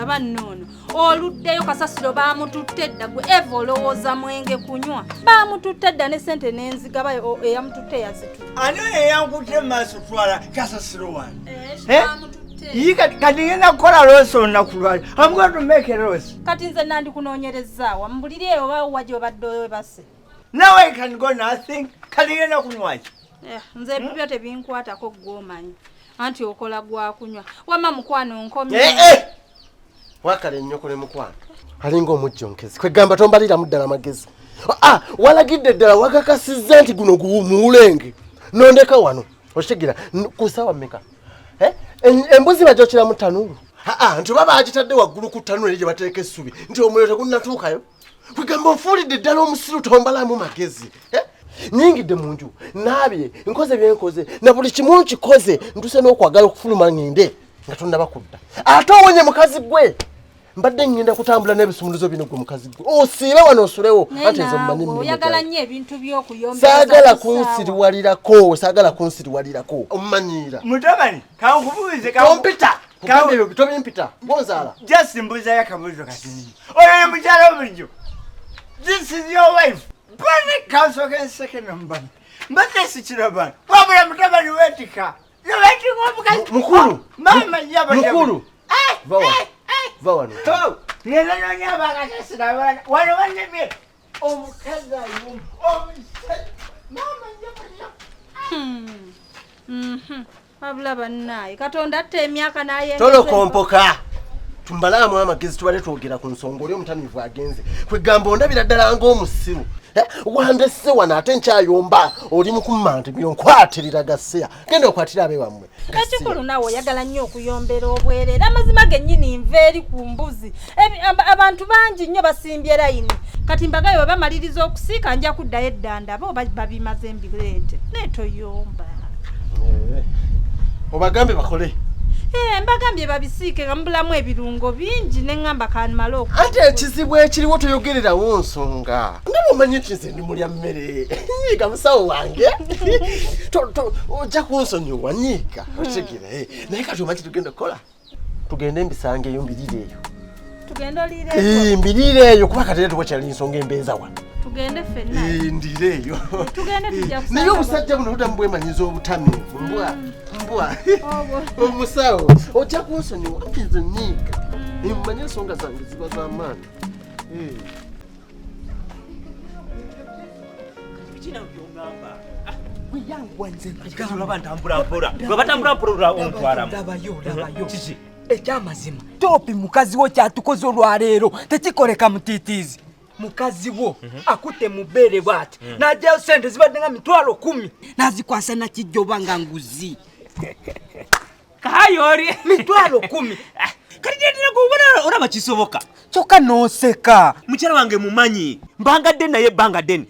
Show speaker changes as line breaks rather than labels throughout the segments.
bannono oluddeyo kasasiro baamututte dda gwe Eva olowooza mwenge kunywa baamututte dda ne sente n'enzigaba eyamututte yazitu
ani eyankutte maaso twala kasasiro wano kati ngenda kukola loosi olunaku lwali I'm going to make a roast.
Kati nze nandikunoonyerezaawa mbulire oba wajja obadde webase
Now I can go nothing. Kati ngenda kunywaki
nze ebyo tebinkwatako gw'omanyi anti okola gwa kunywa wama mukwano nkomye
wakale nnyoko ne mukwano alinga omujjonkezi kwegamba tombalira muddala amagezi walagidde ddala wakakasizza nti guno muwulenge nondeka wano oshigira kusawa mmeka embuzi bajokera mu ttanuulu nti oba bagitadde waggulu ku ttanuulu gye bateeka essubi nti omuliro tegunnatuukayo kwegamba onfuulidde ddala omusiru tombalamu magezi nyingidde mu nju naabye nkoze byenkoze na buli kimu nkikoze ntuse n'okwagala okufuluma ngende nga tonnaba kudda ate owonye mukazi gwe mbadde ngenda kutambula n'ebisumuluzo bino gwe mukazi gwe osiibe wano osulewo ate nze mumanyi
oyagala nnyo ebintu by'okuyomba
saagala kunsiriwalirako omumanyiira
mutabani kankubuuze
tobimpita bonzaala
just mbuuzayo akabuuzo katini oyo ne mukyala bulijjo this is your wife bane kansoke nseke nombani mbadde sikirabana wabula mutabani weetika omukazi
mukulu
mama
mukulu va wano
ngenda noonya abakasasira wano bannemye omukazi ayuma omusajja mama
wabula bannaaye katonda atta emyaka naye
tolokompoka tumbalaamu amagezi tubale twogera ku nsonga oli omutamiivu agenze kwegamba ondabira ddala ng'omusiru wandesse wano ate nkyayomba oli mukummante byonkwatira gaseya genda okwatira abe wammwe
ekikulu naawe oyagala nnyo okuyombera obwereere amazima gennyini nva eri ku mbuzi abantu bangi nnyo basimbye layini kati mbagayo bamaliriza okusiika nja kuddayo eddanda aba oba babimaze embireete neetoyomba
obagambe bakole
mbagambye babisiike nga mubulamu ebirungo bingi neŋŋamba kanmala
ate ekizibu ekiriwo toyogererawo nsonga nga bwomanyi kize ndi mulya mmere nyiiga musawo wange ojja kunsonyiwa nyiiga otegere naye kati omanyi tugenda okukola tugende embisanga eyo mbirire eyo
tugende oliire
mbirire eyo kuba kati era tuwakyali nsonga embeeza wano
tugende ffenna
ndire eyo
tugende tujja kusanga
naye obusajja buno budamu bwemanyiza obutamiivu mbwa omusawo ojja kunsonyiwa nze nyiiga mumanye ensonga zange ziba z'amaanyi
ekyamazima topi mukazi wo kyatukoze olwaleero tekikoleka mutiitiizi mukazi wo akutte mu bbeere bw'ati n'ajjayo sente zibadde nga 10,000 n'azikwasa nakijjoba nga nguzi
kayori
10,000
kati ndetera kubona olaba kisoboka
kyokka n'oseka
mukyala wange mumanyi mbangadde naye ebbanga ddene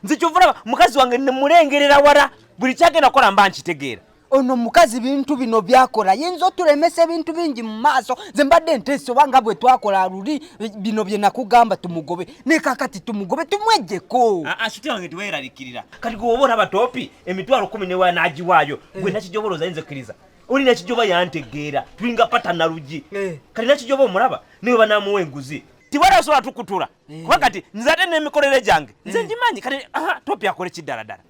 nze kyovulaba mukazi wange nemulengerera wala buli kyagenda kukola mba nkitegeera
ono mukazi bintu bino byakola yinza otulemesa ebintu bingi mu maaso nze mbadde nteesa oba nga bwe twakola luli bino bye nakugamba tumugobe ne kakati tumugobe tumwejjeko
asute wange tiweeralikirira kati gwe oba olaba toopi 10,000 newa n'agiwaayo gwe nakijoboloza yinza okkiriza oli nakijoba yantegeera tulinga pata na lugi kati nakijoba omulaba niwe banamuwa enguzi tiwala osobola tukutula kuba kati nze ate n'emikolere gyange nze ngimanyi kati toopi akole kiddaladala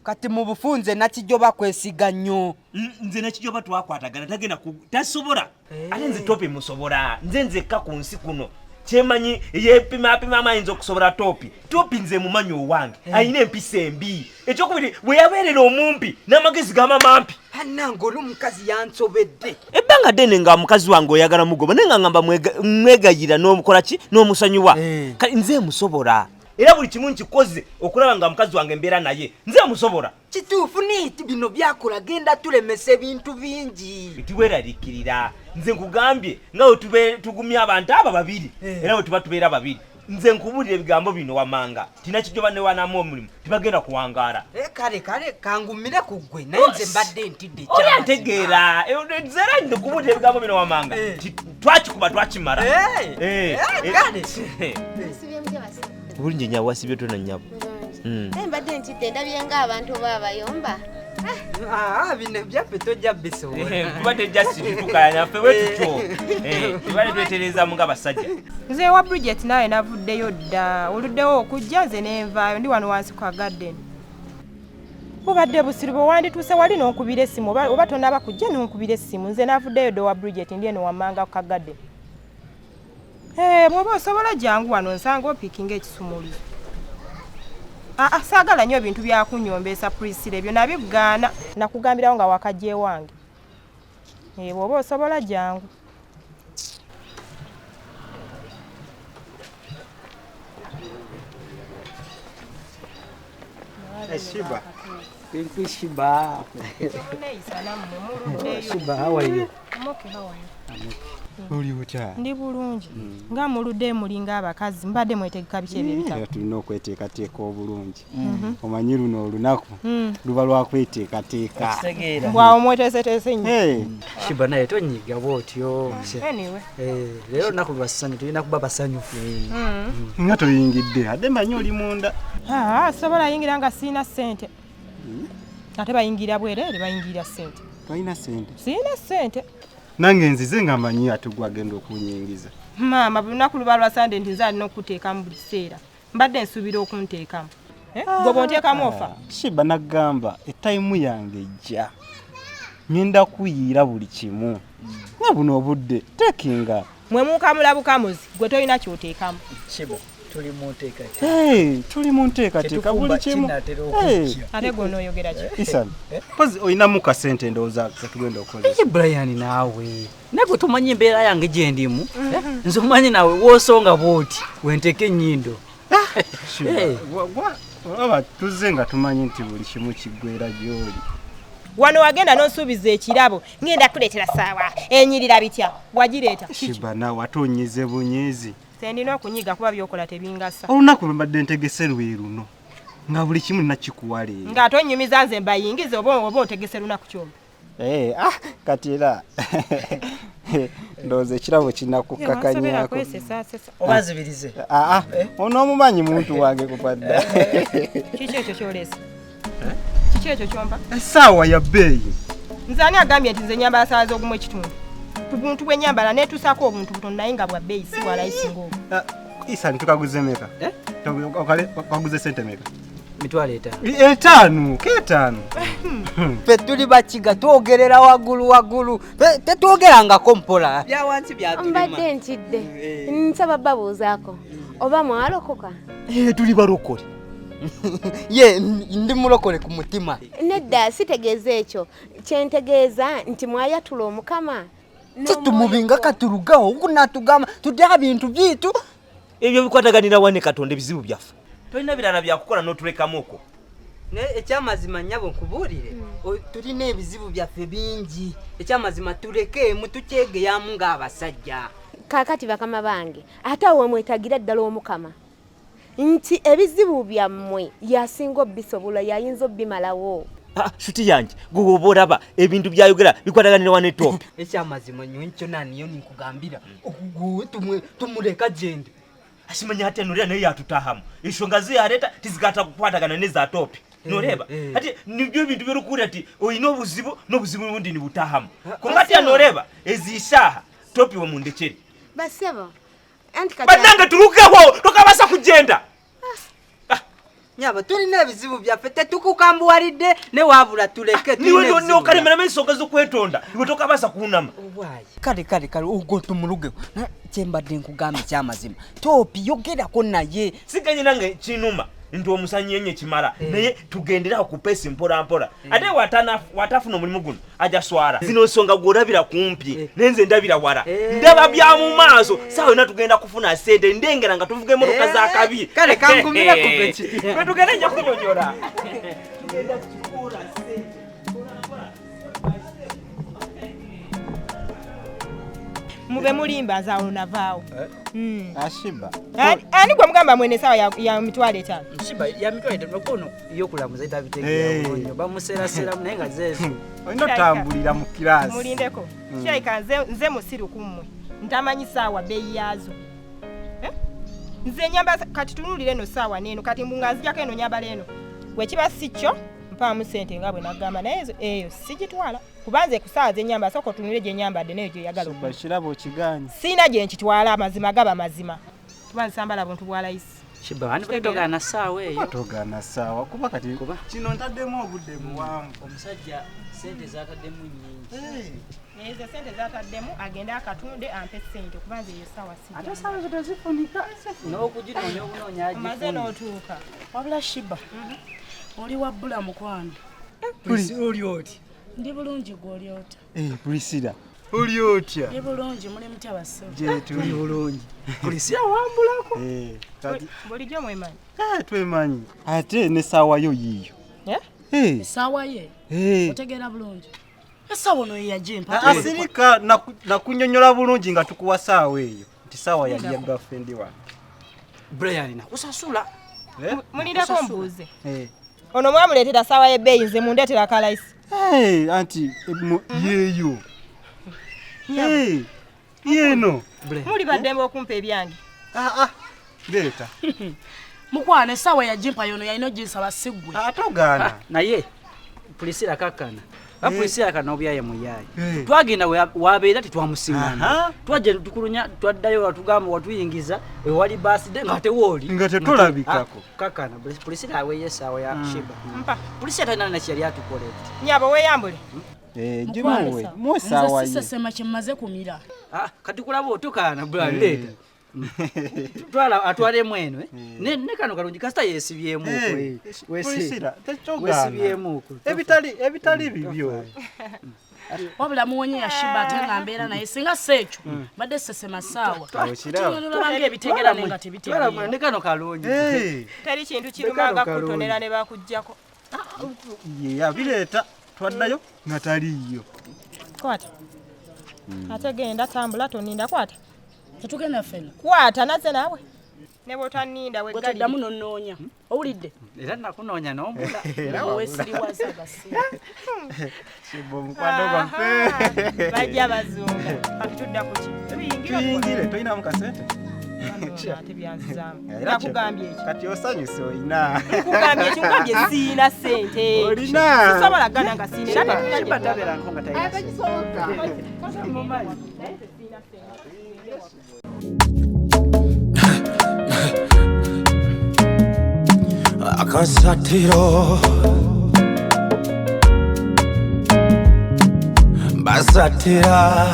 kati mu bufunze nakijoba kwesiga nnyo
nze nakijoba twakwatagana tagenda tasobola ate nze toopi musobola nze nzekka ku nsi kuno kyemanyi yepimapima amayinza okusobola toopi nze mumanyi owange ayina empisa embi ekyokubiri bwe yabeerera omumpi n'amagezi gamamampi
annanga oli omukazi yansobedde
ebbanga ddene nga mukazi wange oyagala mugoba naye nga ngamba mwegayira n'omukola ki n'omusonyiwa kati nze musobola era buli kimu nkikoze okulaba nga mukazi wange mbeera naye nze musobola
kituufu niiti bino byakola genda tulemesa ebintu bingi
tiweeralikirira nze nkugambye nga we tugumya abantu abo babiri era we tuba tubeera babiri nze nkubuulira ebigambo bino wamanga tinakijoba ne wanamu omulimu tibagenda kuwangaala
kale kangumire ku ggwe naye nze mbadde ntidde
olyantegeera zera ndikubuulira ebigambo bino wamanga twakikuba twakimala bulungi nyawo wasibye tona nyabo
mbadde ntidde ndabye ng'abantu baba bayomba
bino byaffe tojja bisobola.
Kuba tejja situkukaya ffe wetutyo. Tubale twetereza mu ng'abasajja.
Nze wa Bridget naye navuddeyo dda. Oluddewo okujja nze nenvaayo ndi wano wansi kwa garden. Bubadde busiru bwe wandituuse wali n'onkubira essimu oba tonaba kujja n'onkubira essimu. Nze navuddeyo dda wa Bridget ndi eno wammanga ku ka garden. Bw'oba osobola jangu wano nsanga opikinga ekisumuluzo. Saagala nnyo ebintu byakunyombeesa Priscilla ebyo nabigaana nakugambirawo nga wakajja ewange. Bw'oba osobola jangu.
Shiba.
Thank Shiba. Shiba, how are you?
I'm okay, how are you?
Uli utya?
Ndi bulungi. Nga muludde mulinga abakazi mbadde mwetegeka biki ebitabo.
Tulina okweteekateeka obulungi. Omanyi luno olunaku luba lwa kweteekateeka.
Mbwawo mweteeseteese nnyo.
Shiba naye tonyiga bw'otyo.
Anyway.
Leero lunaku lwa ssanyu tulina kuba basanyufu.
Nga toyingidde ate manyi oli munda.
Sobola yingira nga siina ssente. Ate bayingira bwereere bayingira ssente.
Tolina ssente?
Siina ssente.
Nange nzize nga manyi ate gwe agenda okunyingiza.
Maama lunaku luba lwa Sande nti nze alina okuteekamu buli kiseera. Mbadde nsuubira okunteekamu. Gwe bw'onteekamu ofa?
Shiba nagamba etayimu yange ejja. Ngenda kuyiira buli kimu. Nga buno obudde tekinga.
Mwe mukamula bukamuzi gwe tolina ky'oteekamu.
Shiba tuli mu nteeka.
Tuli mu nteekateeka buli kimu.
Ate gwe onooyogera ki?
Isan, pozi oyinamu ka sente ndowooza tugenda okolesa.
Brian naawe nagwe tomanyi embeera yange gye ndimu. Nze omanyi naawe woosonga bw'oti wenteeka ennyindo.
Aba tuzze nga tumanyi nti buli kimu kiggweera gy'oli.
Wano wagenda n'osuubiza ekirabo ngenda kuleetera saawa enyirira bitya wagireeta.
Shiba naawe ate onyize bunyiizi.
Sendina okunyiga kuba byokola tebingasa.
Olunaku lwe mbadde ntegese lwe luno nga buli kimu nakikuwa leero.
Ng'ate onnyumiza nze mbayingize oba otegese lunaku kyombi.
Kati era ndowooza ekirabo kinakukkakanyaako.
Oba nzibirize.
Onoomumanyi muntu wange kupadda.
Kiki ekyo ky'oleese? Kiki ekyo kyomba?
Essaawa ya bbeeyi.
Nze ani agambye nti nze nyambala ssaawa z'ogumu ekitundu? Buntu bwe nyambala neetuusaako obuntu butono naye nga bwa bbeeyi si bwa layisinga obwo.
Isa tukaguze meka? Kaguze sente meka?
Mitwalo 5.
5 ke5.
Ffe tuli bakiga twogerera waggulu. Tetwogerangako mpola. Byawansi byatulima.
Mbadde ntidde. Nsaba babuuzaako. Oba mwalokoka?
Tuli balokole.
Ye ndi mulokole ku mutima.
Nedda sitegeeza ekyo. Kyentegeeza nti mwayatula omukama.
Tutumubinga katulugawo okunatugamba tudya bintu byitu.
Ebyo bikwataganira wane Katonda ebizibu byaffe. Tolina birala byakukola n'otulekamu okwo.
Ekyamazima nnyabo nkubuulire tulina ebizibu byaffe bingi. Ekyamazima tuleke mutukyegeyamu ng'abasajja.
Kaakati bakama bange ate awo mwetagira ddala omukama nti ebizibu byammwe yasinga obisobola yayinza obimalawo.
Shuti yange gwe oba olaba ebintu byayogera bikwataganira wane topi.
Ekyamazima nnyo nkyo naniyo ninkugambira gwe tumuleka gyendi.
Asimanya ate nolera naye yatutahamu ensonga ze yaleeta tizigata kukwatagana neza topi. Noreba ati nibyo bintu by'okukuura ati oyina obuzibu n'obuzibu bundi nibutahamu. Kungati noreba ezishaha topi wa mundekeri.
Basebo anti kati
bananga tulukeho tokabasa kugenda.
Nyaba tulina ebizibu byaffe tetukukambuwalidde ne wabula tuleke
niwe nokalemera ensonga z'okwetonda iwe tokabasa kuunama.
Kale ogwo tumulugeho kyembadde nkugamba kyamazima topi yogerako naye
siganye nange kinuma nti omusanyi yenye kimala naye tugendera ku pesi mpola ate watafuna omulimu guno aja swara zino nsonga gw'olabira kumpi nenze ndabira wala ndaba bya mu maaso sawa yonna tugenda kufuna sente ndengera nga tuvuga emmotoka za kabi
kale kangumira ku peki
kwe tugenda nja kunyonyola tugenda kukikola sente.
Mube mulimba zaawo navaawo.
Ashiba.
Ani gwe mugamba mwene sawa ya mitwalo 5.
Shiba ya mitwalo 5 kono yokulamuza itabitegeera bonyo bamuserasera naye nga zezo.
Oyina otambulira mu kirasi.
Mulindeko. Kyaika nze musiru kummwe. Ntamanyi sawa beeyi yazo. Nze nyamba kati tunulire no sawa neno kati mbunga nzijako eno nyambala eno. Bwe kiba si kyo mpaamu ssente nga bwe nagamba naye eyo sigitwala kubanze kusaaza ennyamba sooka otunule gye nyambadde nayo gyoyagala
bakiraba okiganye
siina gye nkitwala amazima gaba mazima kubanze sambala buntu bwa layisi
Shiba wani kutogana sawa eyo.
Togana sawa kuba kati kino ntaddemu obudde buwanvu.
Omusajja sente zataddemu nnyingi.
Ezo sente zataddemu agenda akatunde ampe sente kubanze eyo sawa si.
Ate sawa zote zifunika. N'okuginoonya obunoonya agifunika.
Maze n'otuuka.
Wabula Shiba. Oli wabbula mukwano.
Oli oti.
Ndi bulungi gw'oli ota.
Pulisira. Oli otya?
Ndi bulungi muli mutya basse.
Je tuli bulungi.
Pulisira wambulako.
Bulijjo mwemanyi.
Twemanyi. Ate ne sawa yo yiyo.
Sawa ye? Otegeera bulungi. Esawa no yajimpa.
Asirika nakunyonyola bulungi nga tukuwa sawa eyo. Nti sawa yali ya girlfriend wa.
Brian nakusasula.
Mulindako mbuuze. Ono mwamuleetera sawa y'ebbeeyi nze mundeetera kalayisi.
Anti yeyo. Yeno.
Muli baddembe okumpa ebyange.
Leeta.
Mukwane sawa yajimpa yono yalina oginsaba siggwe.
Atogana.
Naye Pulisira kakkana. Pulisira kana obyaye muyaye. Twagenda wabeera tetwamusingana. Twaje tukulunya twaddayo watugamba watuyingiza ewali birthday nga tewooli.
Nga tetulabikako.
Kakkana Pulisira aweeye sawa ya Shiba. Mpa Pulisira talina na kyali atukolera.
Nyabo weeyambule.
Jimuwe musawa ye.
Sise sema kimaze kumira.
Kati kulaba otukana Branded. Twala atwale mweno ne kano kalungi kasita yesibyemu ko
Pulisira tetogana.
Wesibyemu ko
ebitali bibyo.
Wabula muwonye ya Shiba tena mbeera naye singa secho badde sese masawa. Tunulula bange ebitegera nga tebitegera.
Twala ne kano kalungi.
Teri kintu kirumanga kutonera ne bakujjako.
Ya bireeta twaddayo nga taliyo.
Kwata. Ate genda tambula toninda kwata.
Tetugenda fena.
Kwata naze nawe. Ne botaninda we gali.
Damu nonnoonya. Owulidde?
Era nakunoonya n'ombula.
Nawe siriwaza gasi.
Shibo mukwano gwaffe.
Bajja bazunga. Katudda ku ki?
Tuyingire toyina mu kasente.
Ate byanzizamu. Nakugambye eki.
Kati osanyuse oyina.
Nakugambye eki ngambye siina sente.
Olina.
Sisobola gana nga siina.
Shiba tabera nkonga tayi.
Atakisoboka.
Akasatiro basatira